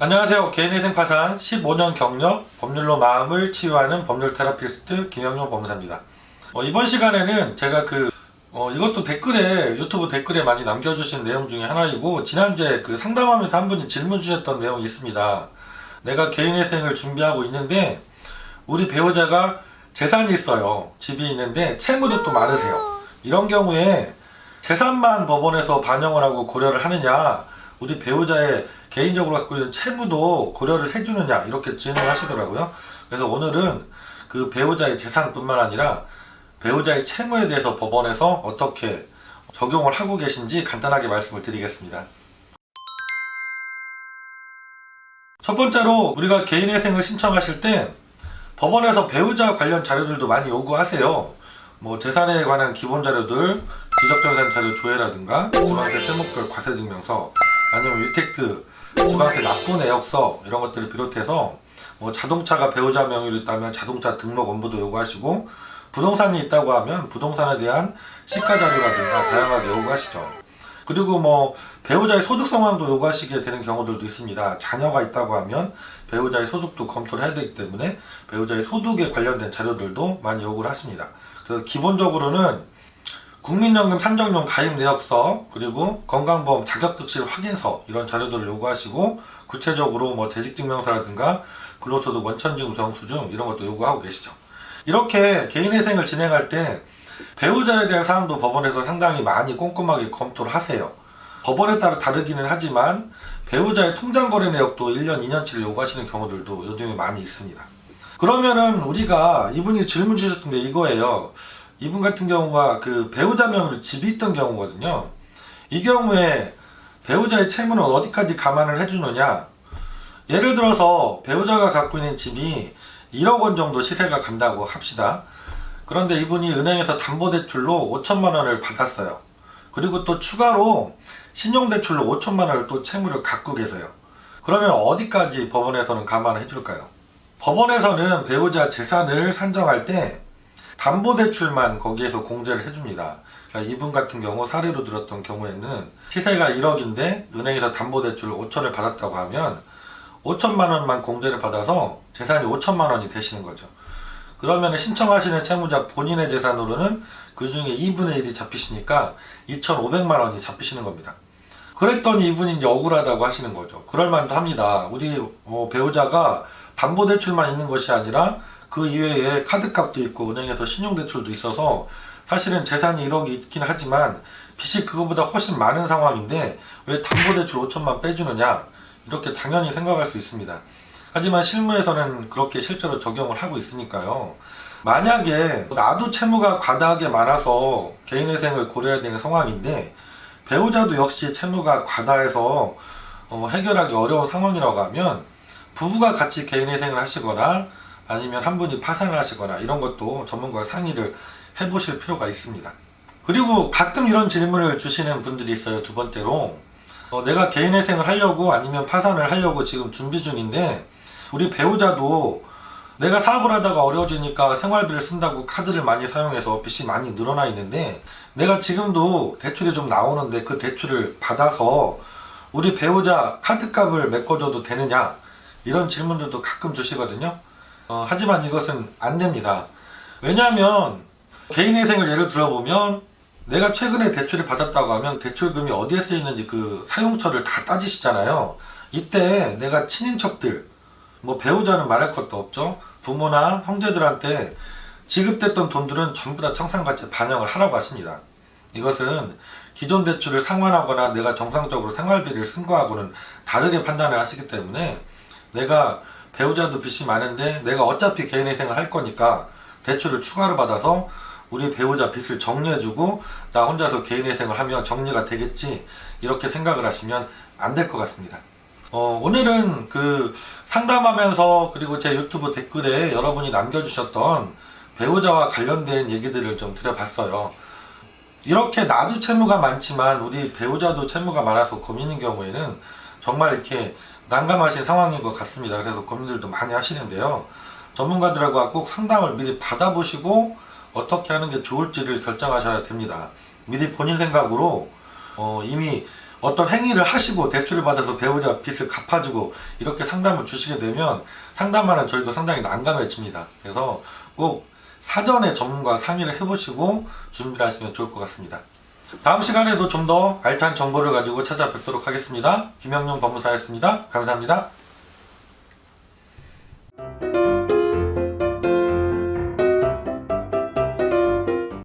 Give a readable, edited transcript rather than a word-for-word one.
안녕하세요. 개인회생 파산 15년 경력, 법률로 마음을 치유하는 법률 테라피스트 김영용 법무사입니다. 이번 시간에는 제가 이것도 유튜브 댓글에 많이 남겨주신 내용 중에 하나이고, 지난주에 상담하면서 한 분이 질문 주셨던 내용이 있습니다. 내가 개인회생을 준비하고 있는데 우리 배우자가 재산이 있어요. 집이 있는데 채무도 또 많으세요. 이런 경우에 재산만 법원에서 반영을 하고 고려를 하느냐, 우리 배우자의 개인적으로 갖고 있는 채무도 고려를 해주느냐, 이렇게 질문을 하시더라고요. 그래서 오늘은 그 배우자의 재산뿐만 아니라 배우자의 채무에 대해서 법원에서 어떻게 적용을 하고 계신지 간단하게 말씀을 드리겠습니다. 첫 번째로, 우리가 개인회생을 신청하실 때 법원에서 배우자 관련 자료들도 많이 요구하세요. 재산에 관한 기본 자료들, 지적재산 자료 조회라든가 지방세 세목별 과세증명서, 아니면 위택트, 지방세 납부 내역서, 이런 것들을 비롯해서 자동차가 배우자 명의로 있다면 자동차 등록 원부도 요구하시고, 부동산이 있다고 하면 부동산에 대한 시가 자료라든가 다양하게 요구하시죠. 그리고 배우자의 소득 상황도 요구하시게 되는 경우들도 있습니다. 자녀가 있다고 하면 배우자의 소득도 검토를 해야 되기 때문에 배우자의 소득에 관련된 자료들도 많이 요구를 하십니다. 그래서 기본적으로는 국민연금 산정용 가입 내역서, 그리고 건강보험 자격득실 확인서, 이런 자료들을 요구하시고, 구체적으로 재직증명서라든가 근로소득 원천징수 영수증, 이런 것도 요구하고 계시죠. 이렇게 개인회생을 진행할 때 배우자에 대한 사항도 법원에서 상당히 많이 꼼꼼하게 검토를 하세요. 법원에 따라 다르기는 하지만 배우자의 통장거래 내역도 1년, 2년치를 요구하시는 경우들도 요즘에 많이 있습니다. 그러면은 우리가, 이분이 질문 주셨던데 이거예요. 이분 같은 경우가 배우자 명의로 집이 있던 경우거든요. 이 경우에 배우자의 채무는 어디까지 감안을 해주느냐. 예를 들어서 배우자가 갖고 있는 집이 1억 원 정도 시세가 간다고 합시다. 그런데 이분이 은행에서 담보대출로 5천만 원을 받았어요. 그리고 또 추가로 신용대출로 5천만 원을 또 채무를 갖고 계세요. 그러면 어디까지 법원에서는 감안을 해줄까요? 법원에서는 배우자 재산을 산정할 때 담보대출만 거기에서 공제를 해줍니다. 그러니까 이분 같은 경우 사례로 들었던 경우에는 시세가 1억인데 은행에서 담보대출을 5천을 받았다고 하면 5천만 원만 공제를 받아서 재산이 5천만 원이 되시는 거죠. 그러면 신청하시는 채무자 본인의 재산으로는 그 중에 2분의 1이 잡히시니까 2,500만 원이 잡히시는 겁니다. 그랬더니 이분이 이제 억울하다고 하시는 거죠. 그럴만도 합니다. 우리 배우자가 담보대출만 있는 것이 아니라 그 이외에 카드값도 있고 은행에서 신용대출도 있어서 사실은 재산이 1억이 있긴 하지만 빚이 그거보다 훨씬 많은 상황인데 왜 담보대출 5천만 빼주느냐, 이렇게 당연히 생각할 수 있습니다. 하지만 실무에서는 그렇게 실제로 적용을 하고 있으니까요. 만약에 나도 채무가 과다하게 많아서 개인회생을 고려해야 되는 상황인데 배우자도 역시 채무가 과다해서 해결하기 어려운 상황이라고 하면 부부가 같이 개인회생을 하시거나 아니면 한 분이 파산을 하시거나, 이런 것도 전문가와 상의를 해보실 필요가 있습니다. 그리고 가끔 이런 질문을 주시는 분들이 있어요. 두 번째로, 내가 개인회생을 하려고 아니면 파산을 하려고 지금 준비 중인데 우리 배우자도 내가 사업을 하다가 어려워지니까 생활비를 쓴다고 카드를 많이 사용해서 빚이 많이 늘어나 있는데 내가 지금도 대출이 좀 나오는데 그 대출을 받아서 우리 배우자 카드값을 메꿔줘도 되느냐, 이런 질문들도 가끔 주시거든요. 하지만 이것은 안 됩니다. 왜냐하면 개인회생을 예를 들어보면 내가 최근에 대출을 받았다고 하면 대출금이 어디에 쓰이는지 그 사용처를 다 따지시잖아요. 이때 내가 친인척들, 배우자는 말할 것도 없죠. 부모나 형제들한테 지급됐던 돈들은 전부 다 청산가치에 반영을 하라고 하십니다. 이것은 기존 대출을 상환하거나 내가 정상적으로 생활비를 쓴 거하고는 다르게 판단을 하시기 때문에, 내가 배우자도 빚이 많은데 내가 어차피 개인회생을 할 거니까 대출을 추가로 받아서 우리 배우자 빚을 정리해주고 나 혼자서 개인회생을 하면 정리가 되겠지, 이렇게 생각을 하시면 안 될 것 같습니다. 오늘은 상담하면서 그리고 제 유튜브 댓글에 여러분이 남겨주셨던 배우자와 관련된 얘기들을 좀 드려봤어요. 이렇게 나도 채무가 많지만 우리 배우자도 채무가 많아서 고민인 경우에는 정말 이렇게 난감하신 상황인 것 같습니다. 그래서 고민들도 많이 하시는데요. 전문가들하고 꼭 상담을 미리 받아보시고 어떻게 하는 게 좋을지를 결정하셔야 됩니다. 미리 본인 생각으로 이미 어떤 행위를 하시고 대출을 받아서 배우자 빚을 갚아주고 이렇게 상담을 주시게 되면 상담하는 저희도 상당히 난감해집니다. 그래서 꼭 사전에 전문가 상의를 해보시고 준비를 하시면 좋을 것 같습니다. 다음 시간에도 좀 더 알찬 정보를 가지고 찾아뵙도록 하겠습니다. 김영용 법무사였습니다. 감사합니다.